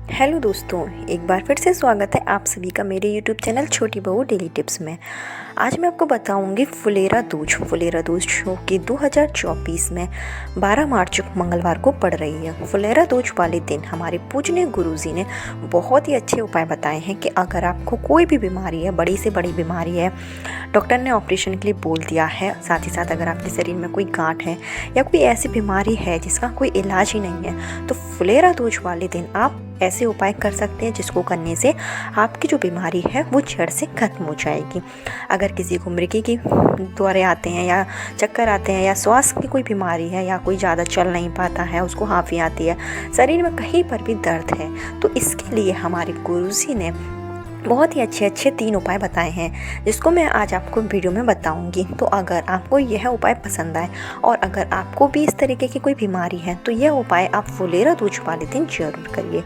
Hello दोस्तों, एक बार फिर से स्वागत है आप सभी का मेरे यूट्यूब चैनल छोटी बहू डेली टिप्स में। आज मैं आपको बताऊंगी फुलेरा दूज शो की 2024 में 12 मार्च मंगलवार को पड़ रही है। फुलेरा दूज वाले दिन हमारे पूजनीय गुरुजी ने बहुत ही अच्छे उपाय बताए हैं कि अगर आपको कोई भी बीमारी है, बड़ी से बड़ी बीमारी है, डॉक्टर ने ऑपरेशन के लिए बोल दिया है, साथ ही साथ अगर आपके शरीर में कोई गांठ है या कोई ऐसी बीमारी है जिसका कोई इलाज ही नहीं है, तो फुलेरा दूज वाले दिन आप ऐसे उपाय कर सकते हैं जिसको करने से आपकी जो बीमारी है वो जड़ से खत्म हो जाएगी। अगर किसी को मृगी की दौरे आते हैं या चक्कर आते हैं या श्वास की कोई बीमारी है या कोई ज़्यादा चल नहीं पाता है, उसको हांफी आती है, शरीर में कहीं पर भी दर्द है, तो इसके लिए हमारे गुरुजी ने बहुत ही अच्छे 3 उपाय बताए हैं जिसको मैं आज आपको वीडियो में बताऊंगी। तो अगर आपको यह उपाय पसंद आए और अगर आपको भी इस तरीके की कोई बीमारी है तो यह उपाय आप फुलेरा दूज वाले दिन जरूर करिए।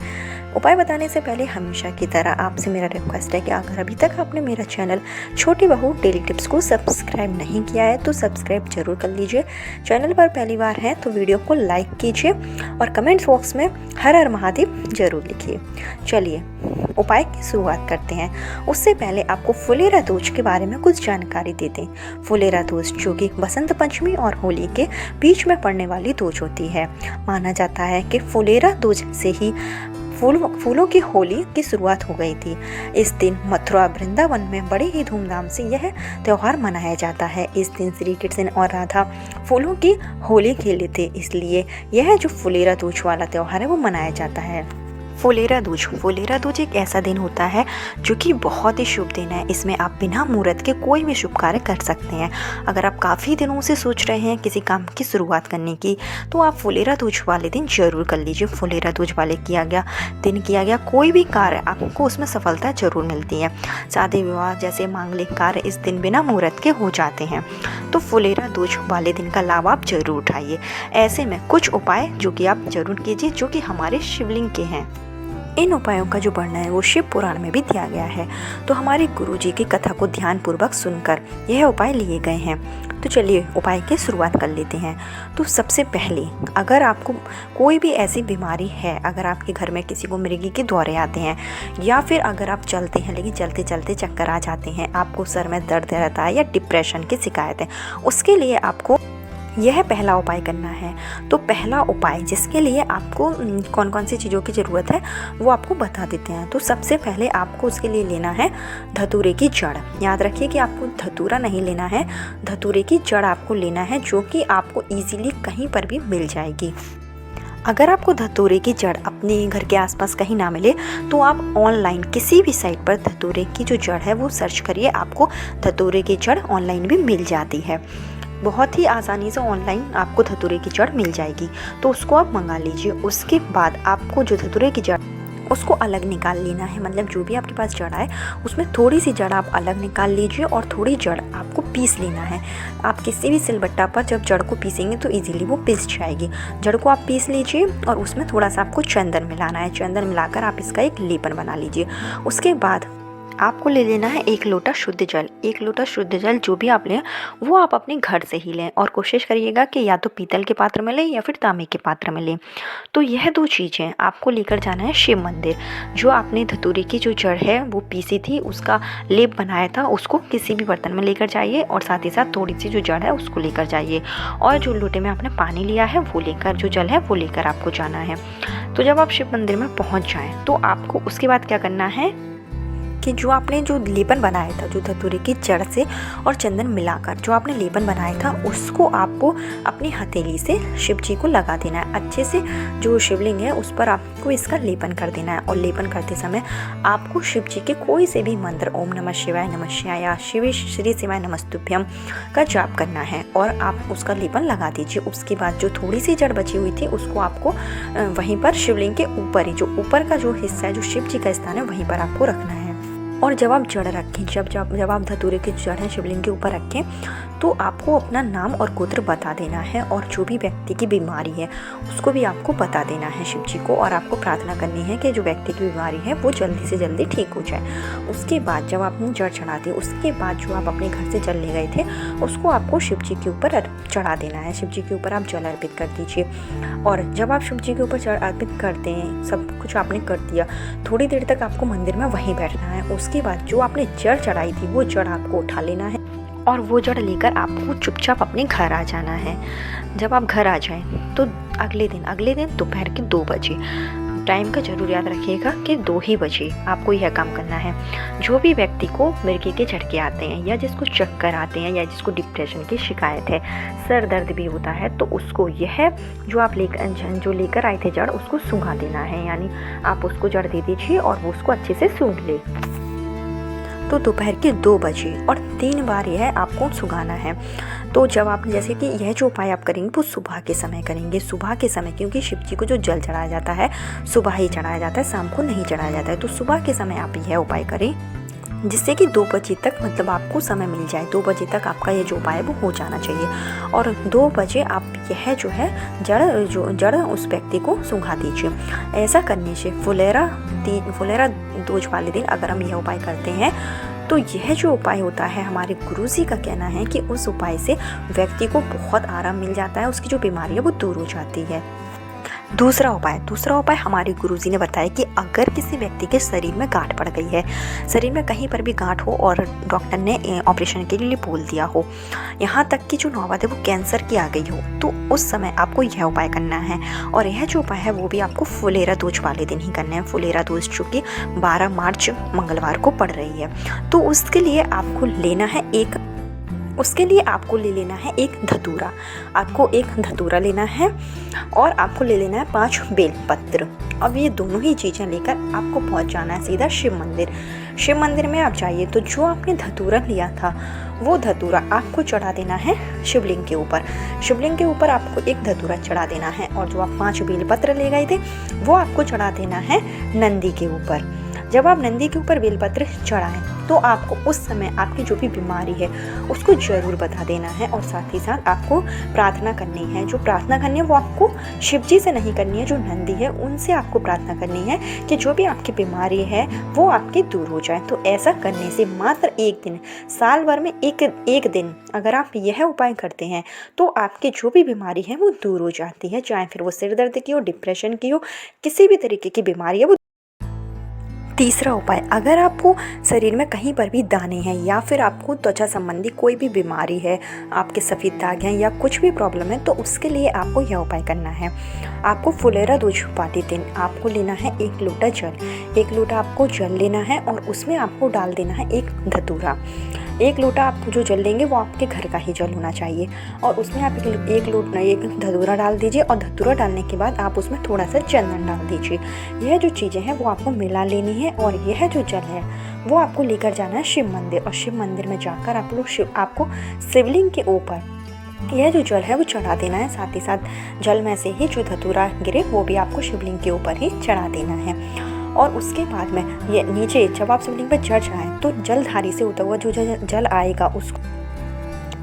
उपाय बताने से पहले हमेशा की तरह आपसे मेरा रिक्वेस्ट है कि अगर अभी तक आपने मेरा चैनल छोटी बहू डेली टिप्स को सब्सक्राइब नहीं किया है तो सब्सक्राइब जरूर कर लीजिए। चैनल पर पहली बार है तो वीडियो को लाइक कीजिए और कमेंट बॉक्स में हर हर महादेव जरूर लिखिए। चलिए उपाय की शुरुआत करते हैं। उससे पहले आपको फुलेरा दूज के बारे में कुछ जानकारी दे दें। फुलेरा दूज जो कि बसंत पंचमी और होली के बीच में पड़ने वाली दूज होती है। माना जाता है कि फुलेरा दूज से ही फूलों की होली की शुरुआत हो गई थी। इस दिन मथुरा वृंदावन में बड़े ही धूमधाम से यह त्यौहार मनाया जाता है। इस दिन श्री कृष्ण और राधा फूलों की होली खेले थे, इसलिए यह जो फुलेरा दूज वाला त्यौहार है वो मनाया जाता है। फुलेरा दूज एक ऐसा दिन होता है जो कि बहुत ही शुभ दिन है। इसमें आप बिना मुहूर्त के कोई भी शुभ कार्य कर सकते हैं। अगर आप काफ़ी दिनों से सोच रहे हैं किसी काम की शुरुआत करने की तो आप फुलेरा दूज वाले दिन जरूर कर लीजिए। फुलेरा दूज वाले किया गया कोई भी कार्य आपको उसमें सफलता जरूर मिलती है। शादी विवाह जैसे मांगलिक कार्य इस दिन बिना मुहूर्त के हो जाते हैं, तो फुलेरा दूज वाले दिन का लाभ आप जरूर उठाइए। ऐसे में कुछ उपाय जो कि आप जरूर कीजिए जो कि हमारे शिवलिंग के हैं। इन उपायों का जो वर्णन है वो शिव पुराण में भी दिया गया है, तो हमारे गुरुजी की कथा को ध्यानपूर्वक सुनकर यह उपाय लिए गए हैं। तो चलिए उपाय की शुरुआत कर लेते हैं। तो सबसे पहले अगर आपको कोई भी ऐसी बीमारी है, अगर आपके घर में किसी को मृगी के दौरे आते हैं या फिर अगर आप चलते हैं लेकिन चलते चलते चक्कर आ जाते हैं, आपको सर में दर्द रहता है या डिप्रेशन की शिकायत है, उसके लिए आपको यह पहला उपाय करना है। तो पहला उपाय जिसके लिए आपको कौन कौन सी चीज़ों की ज़रूरत है वो आपको बता देते हैं। तो सबसे पहले आपको उसके लिए लेना है धतूरे की जड़। याद रखिए कि आपको धतूरा नहीं लेना है, धतूरे की जड़ आपको लेना है जो कि आपको ईजीली कहीं पर भी मिल जाएगी। अगर आपको धतूरे की जड़ अपने घर के आसपास कहीं ना मिले तो आप ऑनलाइन किसी भी साइट पर धतूरे की जो जड़ है वो सर्च करिए, आपको धतूरे की जड़ ऑनलाइन भी मिल जाती है। बहुत ही आसानी से ऑनलाइन आपको धतूरे की जड़ मिल जाएगी, तो उसको आप मंगा लीजिए। उसके बाद आपको जो धतूरे की जड़ उसको अलग निकाल लेना है, मतलब जो भी आपके पास जड़ है उसमें थोड़ी सी जड़ आप अलग निकाल लीजिए और थोड़ी जड़ आपको पीस लेना है। आप किसी भी सिलबट्टा पर जब जड़ को पीसेंगे तो इजीली वो पिस जाएगी। जड़ को आप पीस लीजिए और उसमें थोड़ा सा आपको चंदन मिलाना है। चंदन मिलाकर आप इसका एक लेपन बना लीजिए। उसके बाद आपको ले लेना है 1 लोटा शुद्ध जल। 1 लोटा शुद्ध जल जो भी आप लें वो आप अपने घर से ही लें और कोशिश करिएगा कि या तो पीतल के पात्र में लें या फिर तांबे के पात्र में लें। तो यह 2 चीज़ें आपको लेकर जाना है शिव मंदिर। जो आपने धतूरे की जो जड़ है वो पीसी थी, उसका लेप बनाया था, उसको किसी भी बर्तन में लेकर जाइए और साथ ही साथ थोड़ी सी जो जड़ है उसको लेकर जाइए और जो लोटे में आपने पानी लिया है वो लेकर, जो जल है वो लेकर आपको जाना है। तो जब आप शिव मंदिर में पहुँच जाएँ तो आपको उसके बाद क्या करना है कि जो आपने जो लेपन बनाया था, जो धतूरे की जड़ से और चंदन मिलाकर जो आपने लेपन बनाया था, उसको आपको अपनी हथेली से शिव जी को लगा देना है। अच्छे से जो शिवलिंग है उस पर आपको इसका लेपन कर देना है और लेपन करते समय आपको शिव जी के कोई से भी मंत्र ओम नमः शिवाय या शिव श्री शिवाय नमस्तुभ्यम का जाप करना है और आप उसका लेपन लगा दीजिए। उसके बाद जो थोड़ी सी जड़ बची हुई थी उसको आपको वहीं पर शिवलिंग के ऊपर ही, जो ऊपर का जो हिस्सा है जो शिव जी का स्थान है वहीं पर आपको रखना है। और जब आप जड़ रखें, जब आप धतूरे की जड़ है शिवलिंग के ऊपर रखें तो आपको अपना नाम और गोत्र बता देना है और जो भी व्यक्ति की बीमारी है उसको भी आपको बता देना है शिव जी को, और आपको प्रार्थना करनी है कि जो व्यक्ति की बीमारी है वो जल्दी से जल्दी ठीक हो जाए। उसके बाद जब आपने जल चढ़ा दी, उसके बाद जो आप अपने घर से जल ले गए थे उसको आपको शिव जी के ऊपर चढ़ा देना है। शिव जी के ऊपर आप जल अर्पित कर दीजिए, और जब आप शिव जी के ऊपर जल अर्पित करते हैं, सब कुछ आपने कर दिया, थोड़ी देर तक आपको मंदिर में वहीं बैठना है। उसके बाद जो आपने जड़ चढ़ाई थी वो जड़ आपको उठा लेना है और वो जड़ लेकर आपको चुपचाप अपने घर आ जाना है। जब आप घर आ जाएं तो अगले दिन दोपहर के 2 बजे, टाइम का जरूर याद रखिएगा कि 2 ही बजे आपको यह काम करना है। जो भी व्यक्ति को मिर्गी के झटके आते हैं, या जिसको चक्कर आते हैं, या जिसको डिप्रेशन की शिकायत है, सर दर्द भी होता है, तो उसको यह जो आप लेकर आए थे जड़, उसको सूंघा देना है। यानी आप उसको जड़ दे दीजिए और वो उसको अच्छे से सूंघ ले। तो दोपहर के 2 बजे और 3 बार यह आपको सुगाना है। तो जब आप, जैसे कि यह जो उपाय आप करेंगे वो सुबह के समय करेंगे, सुबह के समय, क्योंकि शिव जी को जो जल चढ़ाया जाता है सुबह ही चढ़ाया जाता है, शाम को नहीं चढ़ाया जाता है। तो सुबह के समय आप यह उपाय करें, जिससे कि 2 बजे तक मतलब आपको समय मिल जाए। 2 बजे तक आपका ये जो उपाय है वो हो जाना चाहिए, और 2 बजे आप यह जो है जड़ उस व्यक्ति को सूंघा दीजिए। ऐसा करने से फुलेरा दूज वाले दिन अगर हम यह उपाय करते हैं तो यह जो उपाय होता है, हमारे गुरुजी का कहना है कि उस उपाय से व्यक्ति को बहुत आराम मिल जाता है, उसकी जो बीमारी है वो दूर हो जाती है। दूसरा उपाय हमारे गुरुजी ने बताया कि अगर किसी व्यक्ति के शरीर में गांठ पड़ गई है, शरीर में कहीं पर भी गांठ हो और डॉक्टर ने ऑपरेशन के लिए बोल दिया हो, यहाँ तक कि जो नौबत है वो कैंसर की आ गई हो, तो उस समय आपको यह उपाय करना है। और यह जो उपाय है वो भी आपको फुलेरा दूज वाले दिन ही करना है। फुलेरा दूज जो कि 12 मार्च मंगलवार को पड़ रही है। तो उसके लिए आपको ले लेना है एक धतूरा। आपको एक धतूरा लेना है और आपको ले लेना है 5 बेलपत्र। अब ये दोनों ही चीज़ें लेकर आपको पहुंच जाना है सीधा शिव मंदिर। शिव मंदिर में आप जाइए तो जो आपने धतूरा लिया था वो धतूरा आपको चढ़ा देना है शिवलिंग के ऊपर। शिवलिंग के ऊपर आपको एक धतूरा चढ़ा देना है, और जो आप 5 बेलपत्र ले गए थे वो आपको चढ़ा देना है नंदी के ऊपर। जब आप नंदी के ऊपर बेलपत्र चढ़ाएं तो आपको उस समय आपकी जो भी बीमारी है उसको ज़रूर बता देना है, और साथ ही साथ आपको प्रार्थना करनी है। जो प्रार्थना करनी है वो आपको शिव जी से नहीं करनी है, जो नंदी है उनसे आपको प्रार्थना करनी है कि जो भी आपकी बीमारी है वो आपकी दूर हो जाए। तो ऐसा करने से मात्र एक दिन, साल भर में एक दिन अगर आप यह उपाय करते हैं तो आपकी जो भी बीमारी है वो दूर हो जाती है, चाहे फिर वो सिर दर्द की हो, डिप्रेशन की हो, किसी भी तरीके की बीमारी है वो। तीसरा उपाय, अगर आपको शरीर में कहीं पर भी दाने हैं या फिर आपको त्वचा संबंधी कोई भी बीमारी है, आपके सफ़ेद दाग हैं या कुछ भी प्रॉब्लम है, तो उसके लिए आपको यह उपाय करना है। आपको फुलेरा दूज वाले दिन आपको लेना है 1 लोटा जल। 1 लोटा आपको जल लेना है और उसमें आपको डाल देना है एक धतूरा। 1 लोटा आप जो जल लेंगे वो आपके घर का ही जल होना चाहिए, और उसमें आप एक धतूरा डाल दीजिए, और धतूरा डालने के बाद आप उसमें थोड़ा सा चंदन डाल दीजिए। यह जो चीज़ें हैं वो आपको मिला लेनी है, और यह जो जल है वो आपको लेकर जाना है शिव मंदिर, और शिव मंदिर में जाकर आपको शिवलिंग के ऊपर यह जो जल है वो चढ़ा देना है। साथ ही साथ जल में से ही जो धतूरा गिरे वो भी आपको शिवलिंग के ऊपर ही चढ़ा देना है। और उसके बाद में ये नीचे जब आप शिवलिंग पर जल चढ़ाएं तो जलधारी से होता हुआ जो जल आएगा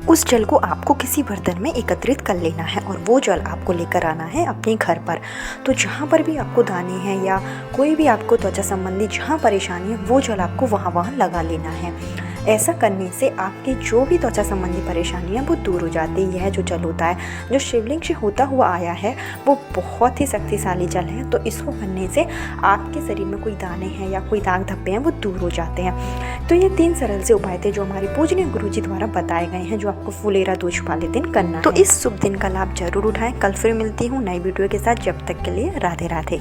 उस जल को आपको किसी बर्तन में एकत्रित कर लेना है, और वो जल आपको लेकर आना है अपने घर पर। तो जहाँ पर भी आपको दाने हैं या कोई भी आपको त्वचा संबंधी जहाँ परेशानी है वो जल आपको वहाँ लगा लेना है। ऐसा करने से आपकी जो भी त्वचा संबंधी परेशानी है वो दूर हो जाती है। यह जो जल होता है जो शिवलिंग से होता हुआ आया है वो बहुत ही शक्तिशाली जल है, तो इसको करने से आपके शरीर में कोई दाने हैं या कोई दाग धब्बे हैं वो दूर हो जाते हैं। तो ये 3 सरल से उपाय थे जो हमारे पूजनीय गुरुजी द्वारा बताए गए हैं, जो आपको फुलेरा दूज वाले दिन करना है। तो इस शुभ दिन का लाभ जरूर उठाएं। कल फिर मिलती हूँ नई वीडियो के साथ, जब तक के लिए राधे राधे।